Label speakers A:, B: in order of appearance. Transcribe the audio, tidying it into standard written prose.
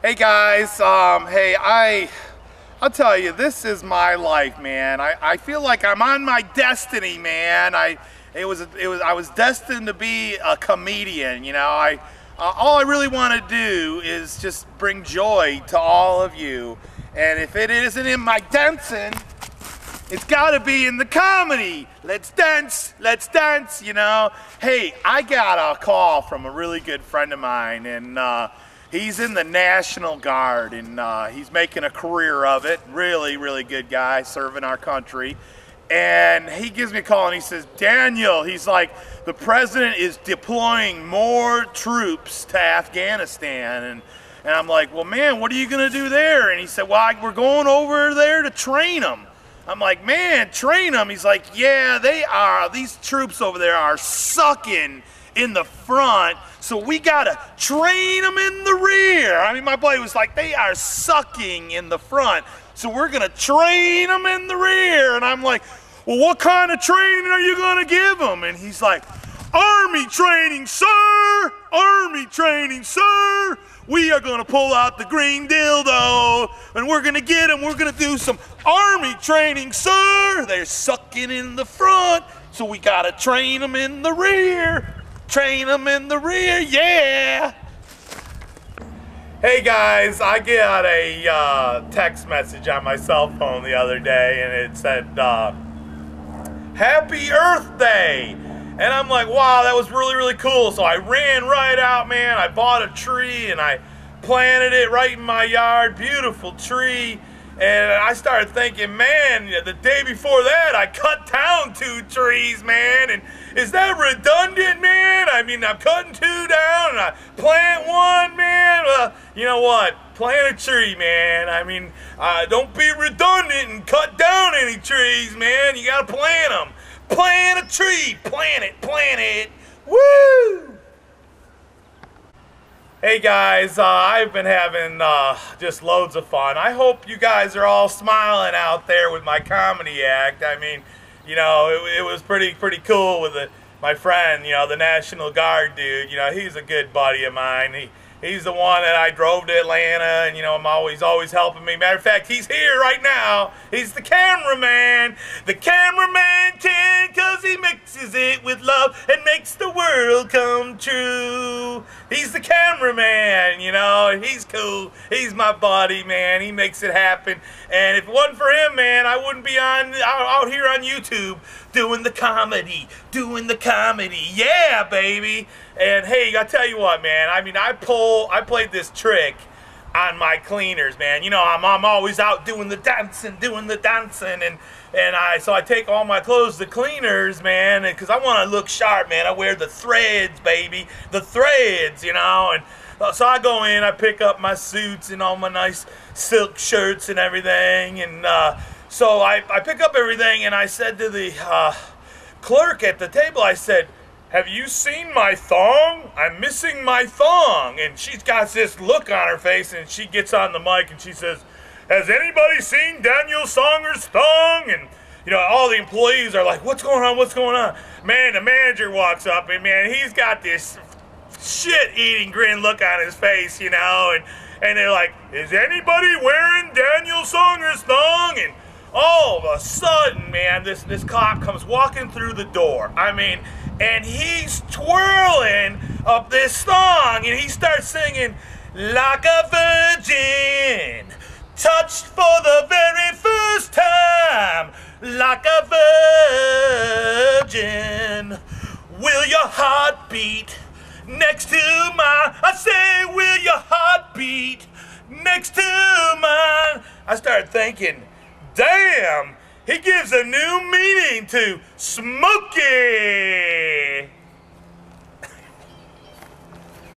A: Hey guys, I'll tell you, this is my life, man. I feel like I'm on my destiny, man. I was destined to be a comedian, you know. All I really want to do is just bring joy to all of you. And if it isn't in my dancing, it's gotta be in the comedy. Let's dance, you know. Hey, I got a call from a really good friend of mine, and he's in the National Guard, and he's making a career of it. Really, really good guy, serving our country. And he gives me a call and he says, Daniel, he's like, the president is deploying more troops to Afghanistan. And I'm like, well, man, what are you gonna do there? And he said, well, we're going over there to train them. I'm like, man, train them? He's like, yeah, these troops over there are sucking in the front, so we gotta train them in the rear. I mean, my buddy was like, they are sucking in the front, so we're gonna train them in the rear. And I'm like, well, what kind of training are you gonna give them? And he's like, Army training, sir! Army training, sir! We are gonna pull out the green dildo, and we're gonna get them, we're gonna do some Army training, sir! They're sucking in the front, so we gotta train them in the rear. Train them in the rear, yeah! Hey guys, I got a text message on my cell phone the other day, and it said, Happy Earth Day! And I'm like, wow, that was really, really cool. So I ran right out, man. I bought a tree and I planted it right in my yard. Beautiful tree. And I started thinking, man, the day before that, I cut down 2 trees, man. And is that redundant, man? I mean, I'm cutting 2 down and I plant 1, man. Well, you know what? Plant a tree, man. I mean, don't be redundant and cut down any trees, man. You gotta plant them. Plant a tree. Plant it. Woo! Hey guys, I've been having just loads of fun. I hope you guys are all smiling out there with my comedy act. I mean, you know, it was pretty cool with my friend, you know, the National Guard dude. You know, he's a good buddy of mine. He's the one that I drove to Atlanta, and you know, I'm always helping me. Matter of fact, he's here right now. He's the cameraman. The cameraman can, 'cause he mixes it with love and makes the world come true. He's the cameraman, you know, he's cool. He's my buddy, man. He makes it happen. And if it wasn't for him, man, I wouldn't be out here on YouTube doing the comedy. Yeah, baby. And hey, I tell you what, man, I mean, I played this trick on my cleaners, man. You know, I'm always out doing the dancing, and so I take all my clothes to cleaners, man, because I want to look sharp, man. I wear the threads, baby, the threads, you know. And so I go in, I pick up my suits and all my nice silk shirts and everything, and so I pick up everything, and I said to the clerk at the table, I said, have you seen my thong? I'm missing my thong. And she's got this look on her face, and she gets on the mic and she says, has anybody seen Daniel Songer's thong? And you know, all the employees are like, what's going on? Man, the manager walks up, and man, he's got this shit-eating grin look on his face, you know, and they're like, is anybody wearing Daniel Songer's thong? And all of a sudden, man, this cop comes walking through the door. I mean, and he's twirling up this song, and he starts singing, like a virgin, touched for the very first time, like a virgin. Will your heart beat next to mine? I say, will your heart beat next to mine? I started thinking, damn, he gives a new meaning to Smokey.